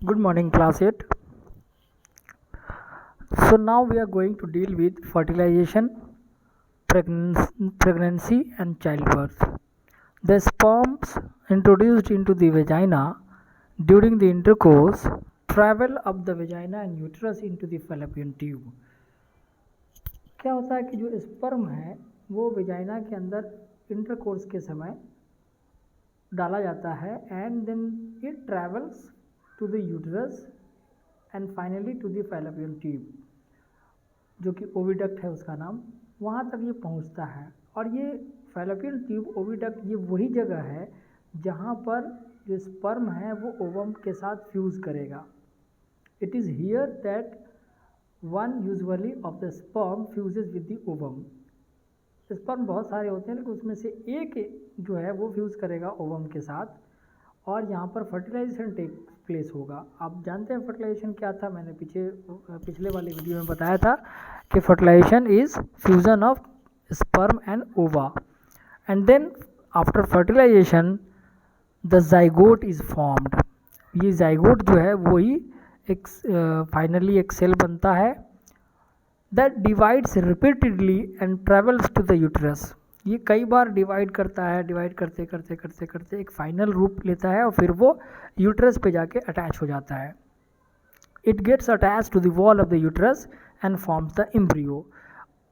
Good morning, class 8. So now we are going to deal with fertilization, pregnancy and childbirth. The sperms introduced into the vagina during the intercourse travel up the vagina and uterus into the fallopian tube. क्या होता है कि जो sperm है वो vagina के अंदर intercourse के समय डाला जाता है and then it travels to the uterus and finally to the fallopian tube, जो कि ओविडक्ट है उसका नाम, वहाँ तक ये पहुँचता है। और ये फैलोपियन ट्यूब, ओविडक्ट, ये वही जगह है जहाँ पर जो स्पर्म है वो ओवम के साथ फ्यूज़ करेगा। It is here that one usually of the sperm fuses with the ovum. Sperm बहुत सारे होते हैं लेकिन उसमें से एक जो है वो फ्यूज़ करेगा ओवम के साथ और यहाँ पर फर्टिलाइजेशन टेक प्लेस होगा। आप जानते हैं फर्टिलाइजेशन क्या था? मैंने पिछले वाले वीडियो में बताया था कि fertilisation is fusion of sperm and ova and then after fertilisation the zygote is formed. ये जाइगोट जो है वही एक फाइनली एक सेल बनता है that divides repeatedly and travels to the uterus. ये कई बार डिवाइड करता है, डिवाइड करते करते करते करते एक फाइनल रूप लेता है और फिर वो यूटरस पे जाके अटैच हो जाता है। It gets attach to the wall of the uterus and forms the embryo.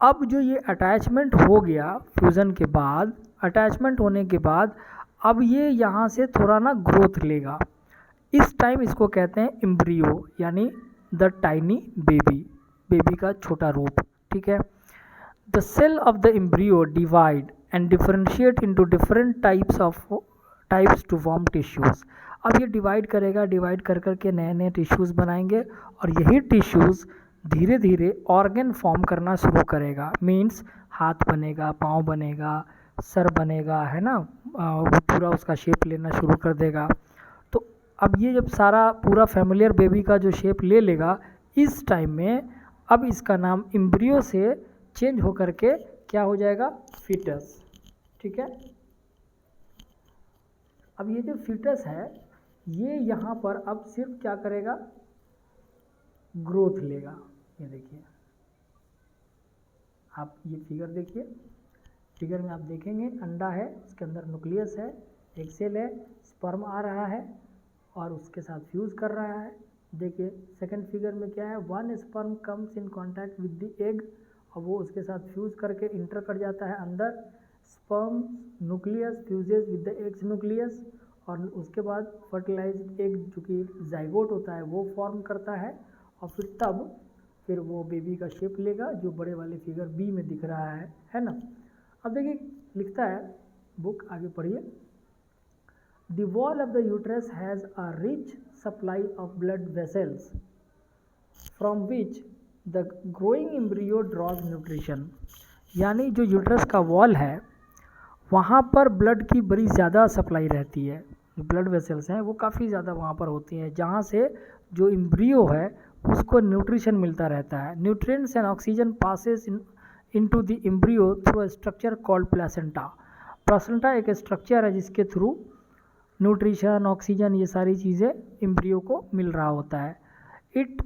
अब जो ये अटैचमेंट हो गया फ्यूज़न के बाद, अटैचमेंट होने के बाद अब ये यहाँ से थोड़ा ना ग्रोथ लेगा। इस टाइम इसको कहते हैं एम्ब्रियो, यानी द टाइनी बेबी, बेबी का छोटा रूप। ठीक है। The cell of the embryo divide and differentiate into different types to form tissues. अब ये डिवाइड करेगा, डिवाइड कर करके नए नए टिश्यूज़ बनाएंगे और यही टिश्यूज़ धीरे धीरे ऑर्गन फॉर्म करना शुरू करेगा। मीन्स हाथ बनेगा, पाँव बनेगा, सर बनेगा, है ना, वो पूरा उसका शेप लेना शुरू कर देगा। तो अब ये जब सारा पूरा फैमिलियर बेबी का जो शेप ले लेगा, इस टाइम में अब इसका नाम एम्ब्रियो से चेंज होकर के क्या हो जाएगा? फीटस। ठीक है। अब ये जो फीटस है ये यहाँ पर अब सिर्फ क्या करेगा? ग्रोथ लेगा। ये देखिए, आप ये फिगर देखिए, फिगर में आप देखेंगे अंडा है, उसके अंदर न्यूक्लियस है, एक सेल है, स्पर्म आ रहा है और उसके साथ फ्यूज़ कर रहा है। देखिए सेकंड फिगर में क्या है? One sperm comes in contact with the egg और वो उसके साथ फ्यूज़ करके इंटर कर जाता है अंदर। Sperm nucleus fuses with the eggs nucleus और उसके बाद फर्टिलाइज्ड एग जो कि जाइगोट होता है वो फॉर्म करता है और फिर वो बेबी का शेप लेगा जो बड़े वाले फिगर बी में दिख रहा है ना। अब देखिए लिखता है बुक, आगे पढ़िए। The wall of the uterus has a rich supply of blood vessels from which the growing embryo draws nutrition। यानी जो यूट्रस का वॉल है वहाँ पर ब्लड की बड़ी ज़्यादा सप्लाई रहती है। जो ब्लड वेसल्स हैं वो काफ़ी ज़्यादा वहाँ पर होती हैं जहाँ से जो एम्ब्रियो है उसको न्यूट्रिशन मिलता रहता है। Nutrients and oxygen passes into the embryo through a structure called placenta. Placenta एक स्ट्रक्चर है जिसके थ्रू न्यूट्रिशन, ऑक्सीजन, ये सारी चीज़ें एम्ब्रियो को मिल रहा होता है। It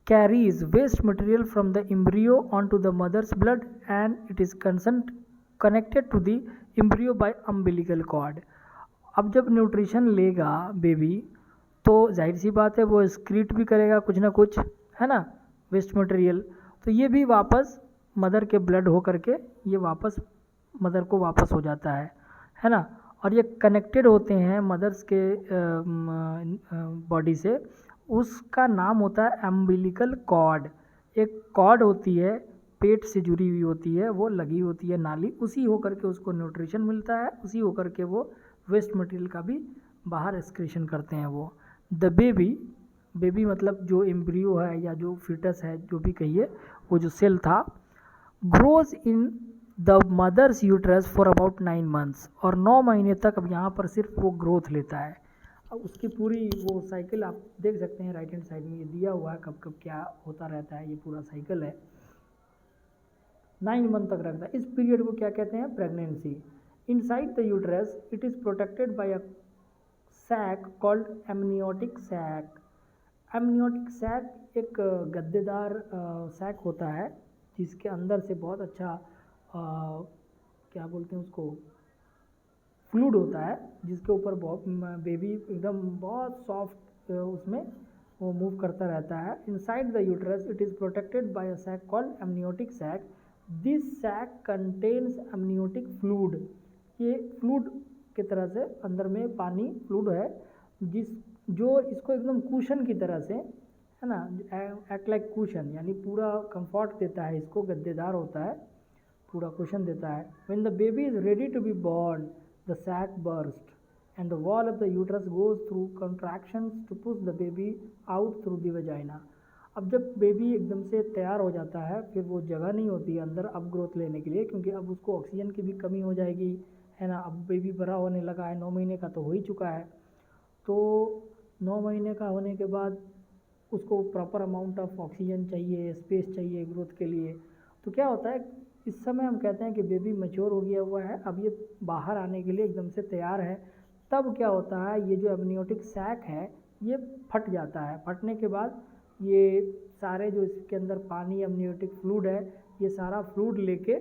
carries waste material from the embryo on to the mother's blood and it is connected to the embryo by umbilical cord. अब जब न्यूट्रिशन लेगा बेबी तो जाहिर सी बात है वो एक्सक्रीट भी करेगा कुछ ना कुछ, है ना, वेस्ट मटेरियल। तो ये भी वापस मदर के ब्लड हो करके ये वापस मदर को वापस हो जाता है ना। और ये कनेक्टेड होते हैं मदर्स के बॉडी से, उसका नाम होता है अम्बिलिकल कॉर्ड। एक कॉर्ड होती है पेट से जुड़ी हुई होती है, वो लगी होती है नाली, उसी होकर के उसको न्यूट्रिशन मिलता है, उसी होकर के वो वेस्ट मटेरियल का भी बाहर एक्सक्रीशन करते हैं वो। द बेबी मतलब जो एम्ब्रियो है या जो फीटस है, जो भी कहिए, वो जो सेल था, grows in the mother's uterus for about 9 months. और 9 महीने तक अब यहाँ पर सिर्फ वो ग्रोथ लेता है। अब उसकी पूरी वो साइकिल आप देख सकते हैं, राइट हैंड साइड में ये दिया हुआ है कब कब क्या होता रहता है, ये पूरा साइकिल है। 9 मंथ तक रखता है। इस पीरियड को क्या कहते हैं? Pregnancy. Inside the uterus it is protected by a sac called amniotic sac. amniotic sac एक गद्देदार सैक होता है जिसके अंदर से बहुत अच्छा क्या बोलते हैं उसको, फ्लूइड होता है, जिसके ऊपर बहुत बेबी एकदम बहुत सॉफ्ट उसमें वो मूव करता रहता है. Inside the uterus it is protected by a sac called amniotic sac. This sac contains amniotic fluid. ये फ्लूइड की तरह से अंदर में पानी फ्लूइड है जिस जो इसको एकदम कुशन की तरह से, है ना, एक्ट लाइक कुशन, यानी पूरा कंफर्ट देता है, इसको गद्देदार होता है, पूरा कुशन देता है. When the baby is ready to be born the sac burst and the wall of the uterus goes through contractions to push the baby out through the vagina. अब जब बेबी एकदम से तैयार हो जाता है फिर वो जगह नहीं होती है अंदर अब ग्रोथ लेने के लिए, क्योंकि अब उसको ऑक्सीजन की भी कमी हो जाएगी, है ना. अब बेबी बड़ा होने लगा है, 9 महीने का तो हो ही चुका है, तो 9 महीने का होने के बाद उसको प्रॉपर अमाउंट ऑफ ऑक्सीजन चाहिए, स्पेस चाहिए ग्रोथ के लिए. तो क्या होता है, इस समय हम कहते हैं कि बेबी मैच्योर हो गया हुआ है, अब ये बाहर आने के लिए एकदम से तैयार है. तब क्या होता है, ये जो एमनियोटिक सैक है ये फट जाता है. फटने के बाद ये सारे जो इसके अंदर पानी एमनियोटिक फ्लूइड है ये सारा फ्लूइड लेके,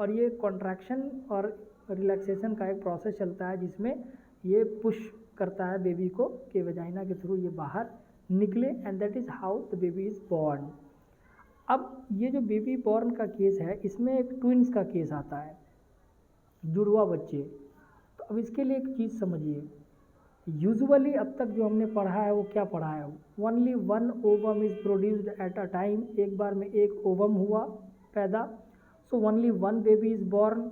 और ये कॉन्ट्रैक्शन और रिलैक्सेशन का एक प्रोसेस चलता है जिसमें ये पुश करता है बेबी को कि वेजाइना के थ्रू ये बाहर निकले, and that is how the baby is born. अब ये जो बेबी बॉर्न का केस है इसमें एक ट्विंस का केस आता है, जुड़वा बच्चे. तो अब इसके लिए एक चीज़ समझिए, यूजुअली अब तक जो हमने पढ़ा है वो क्या पढ़ा है, only one ovum is produced at a time, एक बार में एक ओवम हुआ पैदा, so only one baby is born.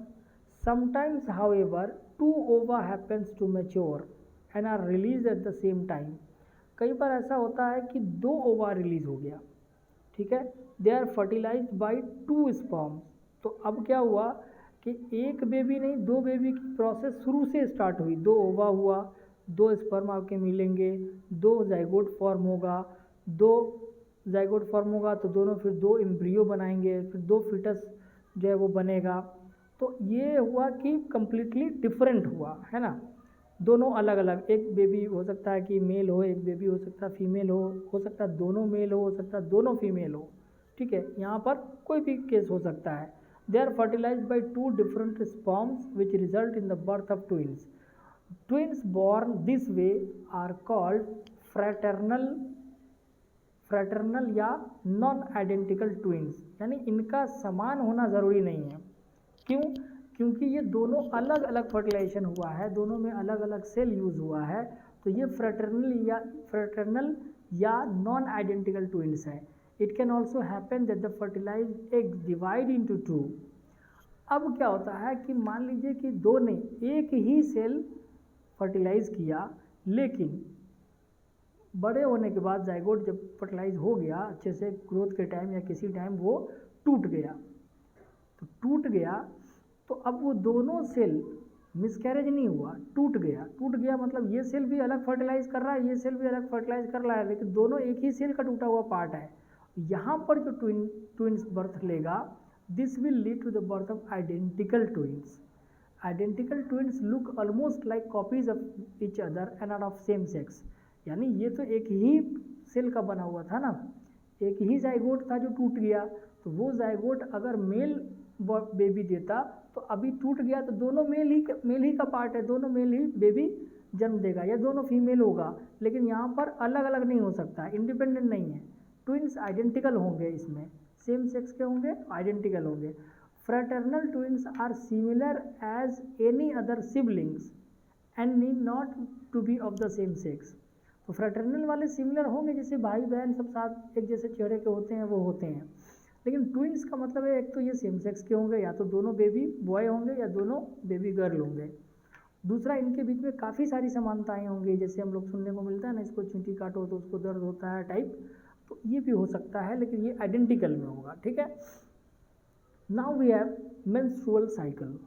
Sometimes however two ova happens to mature and are release at the same time. कई बार ऐसा होता है कि 2 ओवा रिलीज हो गया, ठीक है, they are fertilised by 2 sperms. तो अब क्या हुआ कि एक बेबी नहीं 2 बेबी की प्रोसेस शुरू से स्टार्ट हुई. 2 ओवा हुआ, 2 स्पर्म आपके मिलेंगे, 2 जाइगोट फॉर्म होगा, 2 जाइगोट फॉर्म होगा तो दोनों फिर 2 एम्ब्रियो बनाएंगे, फिर 2 फिटस जो है वो बनेगा. तो ये हुआ कि कम्प्लीटली डिफरेंट हुआ, है ना, दोनों अलग अलग. एक बेबी हो सकता है कि मेल हो, एक बेबी हो सकता है फीमेल हो सकता है दोनों मेल हो सकता है दोनों फीमेल हो, ठीक है, यहाँ पर कोई भी केस हो सकता है. They are fertilized by 2 different sperms which result in the birth of twins. Twins born this way are called fraternal या नॉन आइडेंटिकल ट्विंस. यानी इनका समान होना ज़रूरी नहीं है. क्यों? क्योंकि ये दोनों अलग अलग फर्टिलाइजेशन हुआ है, दोनों में अलग अलग सेल यूज़ हुआ है, तो ये फ्रेटर्नल या नॉन आइडेंटिकल ट्विंस हैं. It can also happen that the fertilized eggs divide into 2. अब क्या होता है कि मान लीजिए कि 2 ने एक ही सेल फर्टिलाइज किया, लेकिन बड़े होने के बाद जाइगोट जब फर्टिलाइज हो गया अच्छे से ग्रोथ के टाइम या किसी टाइम वो टूट गया. तो टूट गया तो अब वो दोनों सेल मिसकैरेज नहीं हुआ, टूट गया मतलब ये सेल भी अलग फर्टिलाइज कर रहा है, ये सेल भी अलग फर्टिलाइज कर रहा है, लेकिन दोनों एक ही सेल का टूटा हुआ पार्ट है. यहाँ पर जो ट्विंस बर्थ लेगा, this will lead to the birth of identical twins. Identical twins look almost like copies of each other and are of same sex. यानी ये तो एक ही सेल का बना हुआ था ना, एक ही जाइगोट था जो टूट गया, तो वो जाइगोट अगर मेल बेबी देता तो अभी टूट गया तो दोनों मेल ही का पार्ट है, दोनों मेल ही बेबी जन्म देगा या दोनों फीमेल होगा. लेकिन यहाँ पर अलग अलग नहीं हो सकता, इंडिपेंडेंट नहीं है. ट्विंस आइडेंटिकल होंगे, इसमें सेम सेक्स के होंगे, आइडेंटिकल होंगे. Fraternal twins are similar as any other siblings and need not to be of the same sex. तो फ्रेटर्नल वाले सिमिलर होंगे, जैसे भाई बहन सब साथ एक जैसे चेहरे के होते हैं वो होते हैं. लेकिन ट्विंस का मतलब है एक तो ये सेम सेक्स के होंगे, या तो दोनों बेबी बॉय होंगे या दोनों बेबी गर्ल होंगे. दूसरा, इनके बीच में काफ़ी सारी समानताएं होंगी, जैसे हम लोग सुनने को मिलता है ना, इसको चींटी काटो तो उसको दर्द होता है टाइप, तो ये भी हो सकता है, लेकिन ये आइडेंटिकल में होगा, ठीक है. Now we have menstrual cycle.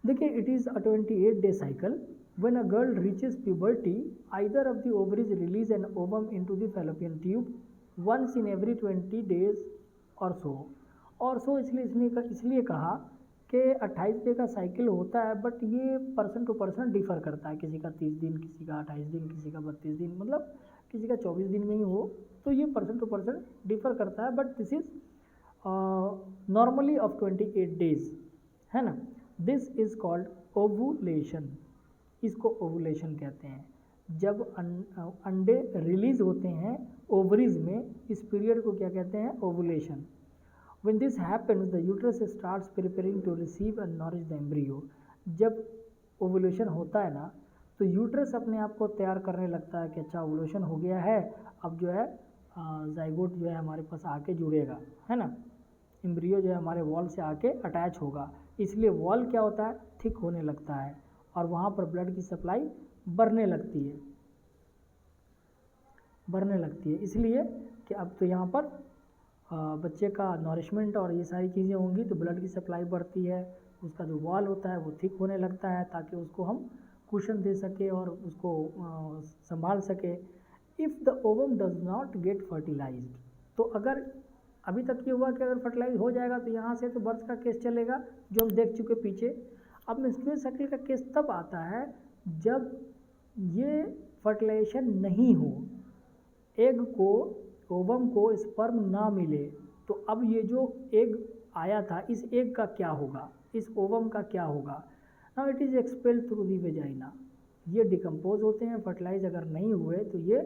देखिए, it is a 28-day cycle. When a girl reaches puberty, either of the ovaries release an ovum into the fallopian tube once in every 20 days or so. और सो इसलिए कहा कि 28 day का cycle होता है, but ये person to person differ करता है, किसी का 30 दिन, किसी का 28 दिन, किसी का 32 दिन, मतलब किसी का 24 दिन में ही हो, तो ये पर्सन टू पर्सन डिफ़र करता है, but this is normally of 28 days, है ना। दिस इज़ कॉल्ड ओवुलेशन, इसको ओवुलेशन कहते हैं। जब अंडे रिलीज होते हैं ओवरीज में, इस पीरियड को क्या कहते हैं, ovulation. When this happens, the uterus starts preparing to receive and nourish the embryo. जब ओवुलेशन होता है ना, तो यूट्रस अपने आप को तैयार करने लगता है कि अच्छा ओवुलेशन हो गया है, अब जो है जाइगोट जो है हमारे पास आके जुड़ेगा, है ना, एम्ब्रियो जो है हमारे वॉल से आके अटैच होगा, इसलिए वॉल क्या होता है, थिक होने लगता है और वहाँ पर ब्लड की सप्लाई बढ़ने लगती है, इसलिए कि अब तो यहाँ पर बच्चे का नॉरिशमेंट और ये सारी चीज़ें होंगी तो ब्लड की सप्लाई बढ़ती है, उसका जो वॉल होता है वो थिक होने लगता है ताकि उसको हम कुशन दे सके और उसको संभाल सके। If the ovum does not get fertilised, तो अगर अभी तक ये हुआ कि अगर फर्टिलाइज हो जाएगा तो यहाँ से तो बर्थ का केस चलेगा जो हम देख चुके पीछे। अब मेंस्ट्रुअल साइकिल का केस तब आता है जब ये फर्टिलाइजेशन नहीं हो, एग को, ओवम को स्पर्म ना मिले, तो अब ये जो एग आया था इस एग का क्या होगा, इस ओवम का क्या होगा। Now it is expelled through the vagina, ये डिकम्पोज होते हैं, फर्टिलाइज अगर नहीं हुए तो ये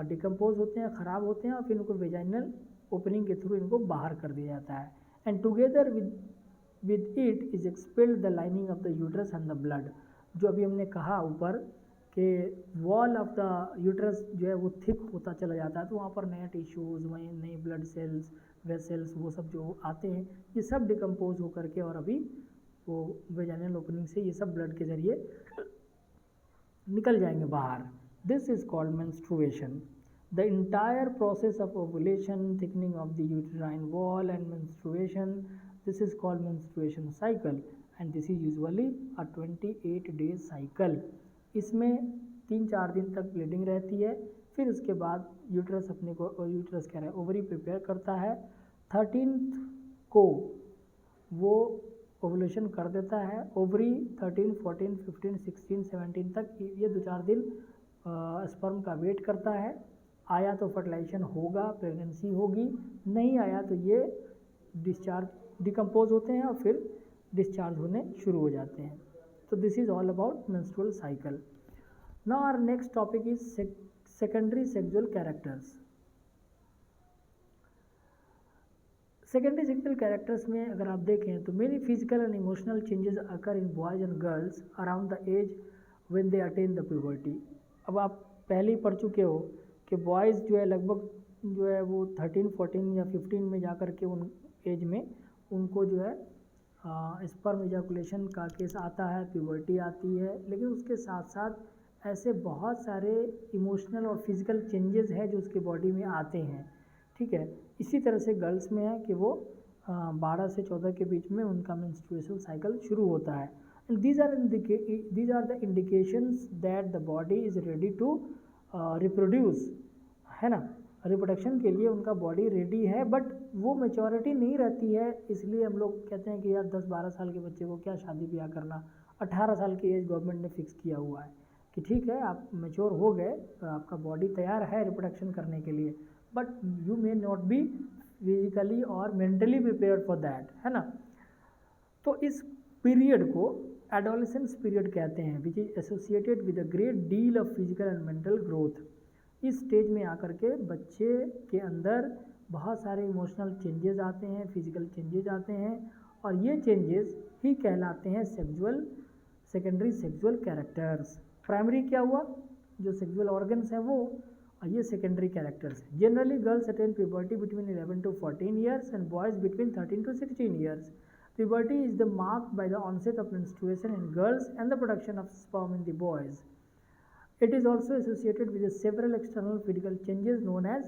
डिकम्पोज होते हैं, ख़राब होते हैं और फिर इनको वेजाइनल ओपनिंग के थ्रू इनको बाहर कर दिया जाता है। And together with it is expelled the lining of the uterus and the blood, जो अभी हमने कहा ऊपर कि वॉल ऑफ द यूट्रस जो है वो थिक होता चला जाता है, तो वहाँ पर नए टिश्यूज़, वहीं नए ब्लड सेल्स, वेसल्स, वो सब जो आते हैं ये सब डिकम्पोज होकर के और अभी वो वेजाइनल ओपनिंग से ये सब ब्लड के ज़रिए निकल जाएंगे बाहर। This is called menstruation. The entire process of ovulation, thickening of the uterine wall and menstruation, this is called menstruation cycle and this is usually a 28 days cycle. इसमें 3-4 दिन तक ब्लीडिंग रहती है, फिर उसके बाद यूट्रस अपने को, यूट्रस कह रहे हैं ओवरी प्रिपेयर करता है, 13th को वो ओवुलेशन कर देता है। ओवरी 13, 14, 15, 16, 17 तक ये 2-4 दिन स्पर्म का वेट करता है, आया तो फर्टिलाइजेशन होगा, प्रेगनेंसी होगी, नहीं आया तो ये डिस्चार्ज डिकम्पोज होते हैं और फिर डिस्चार्ज होने शुरू हो जाते हैं। So this is all about menstrual cycle. Now our next topic is secondary sexual characters. Secondary sexual characters में अगर आप देखें तो many physical and emotional changes occur in boys and girls around the age when they attain the puberty. अब आप पहले ही पढ़ चुके हो कि बॉयज़ जो है लगभग जो है वो 13, 14 या 15 में जाकर के उन एज में उनको जो है स्पर्म इजैकुलेशन का केस आता है, प्यूबर्टी आती है, लेकिन उसके साथ साथ ऐसे बहुत सारे इमोशनल और फिज़िकल चेंजेस हैं जो उसके बॉडी में आते हैं, ठीक है। इसी तरह से गर्ल्स में है कि वो 12 से 14 के बीच में उनका मेंस्ट्रुएशन साइकिल शुरू होता है। And these are the indications that the body is ready to reproduce, है ना, रिप्रोडक्शन के लिए उनका बॉडी रेडी है, बट वो मेचोरिटी नहीं रहती है। इसलिए हम लोग कहते हैं कि यार 10-12 साल के बच्चे को क्या शादी ब्याह करना, 18 साल की एज गवर्नमेंट ने फिक्स किया हुआ है कि ठीक है आप मेच्योर हो गए, आपका बॉडी तैयार है रिप्रोडक्शन करने के लिए, but you may not be physically और मेंटली प्रिपेयर्ड फॉर दैट, है ना। तो इस पीरियड को एडोलेसेंस पीरियड कहते हैं, which is associated with a great deal of physical and mental growth. इस स्टेज में आकर के बच्चे के अंदर बहुत सारे इमोशनल चेंजेस आते हैं, फिजिकल चेंजेस आते हैं और ये चेंजेस ही कहलाते हैं सेकेंडरी सेक्सुअल कैरेक्टर्स। प्राइमरी क्या हुआ, जो सेक्सुअल ऑर्गन्स हैं वो, और ये सेकेंडरी कैरेक्टर्स हैं। Generally girls attain puberty between 11 to 14 years and boys between 13 to 16 years. Puberty is marked by the onset of menstruation in girls and the production of sperm in the boys. It is also associated with several external physical changes known as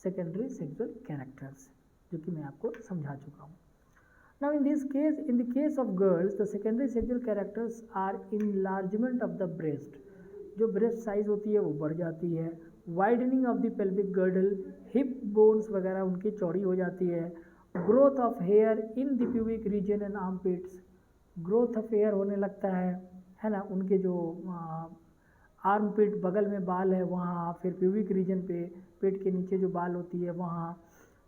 secondary sexual characters, जो कि मैं आपको समझा चुका हूँ। Now in the case of girls, the secondary sexual characters are enlargement of the breast, जो breast size होती है वो बढ़ जाती है, widening of the pelvic girdle, hip bones वगैरह उनकी चौड़ी हो जाती है, growth of hair in the pubic region and armpits, growth of hair होने लगता है ना, उनके जो आर्म पिट बगल में बाल है वहाँ, फिर प्यूबिक रीजन पे पेट के नीचे जो बाल होती है वहाँ,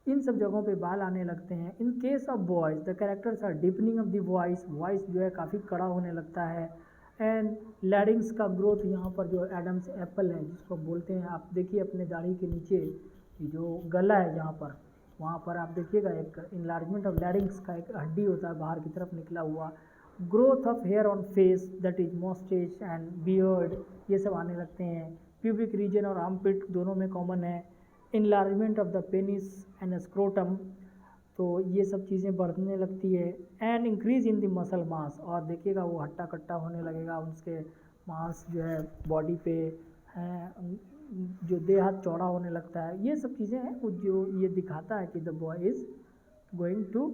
इन सब जगहों पे बाल आने लगते हैं। In case of boys the characters are deepening of the voice, voice जो है काफ़ी कड़ा होने लगता है। एंड लैरिंग्स का ग्रोथ, यहाँ पर जो एडम्स एप्पल है जिसको बोलते हैं, आप देखिए अपने दाढ़ी के नीचे जो गला है जहाँ पर, वहाँ पर आप देखिएगा एक इनलार्जमेंट ऑफ लैरिंग्स का एक हड्डी होता है बाहर की तरफ निकला हुआ। Growth of hair on face that is moustache and beard, ये सब आने लगते हैं। प्यूबिक रीजन और आर्मपिट दोनों में कॉमन है। Enlargement of the penis and scrotum, तो ये सब चीज़ें बढ़ने लगती है। And increase in the muscle mass, और देखिएगा वो हट्टा कट्टा होने लगेगा, उसके मांस जो है बॉडी पे है, जो देह हाथ चौड़ा होने लगता है। ये सब चीज़ें हैं जो ये दिखाता है कि the boy is going to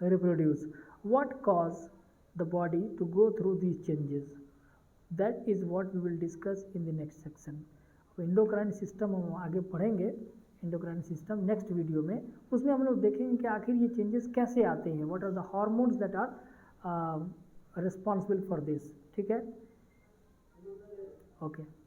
reproduce. What cause the body to go through these changes? That is what we will discuss in the next section. Endocrine system हम आगे पढ़ेंगे, इंडोक्राइन सिस्टम नेक्स्ट वीडियो में, उसमें हम लोग देखेंगे कि आखिर ये चेंजेस कैसे आते हैं, what are the hormones that are responsible for this. ठीक है, ओके।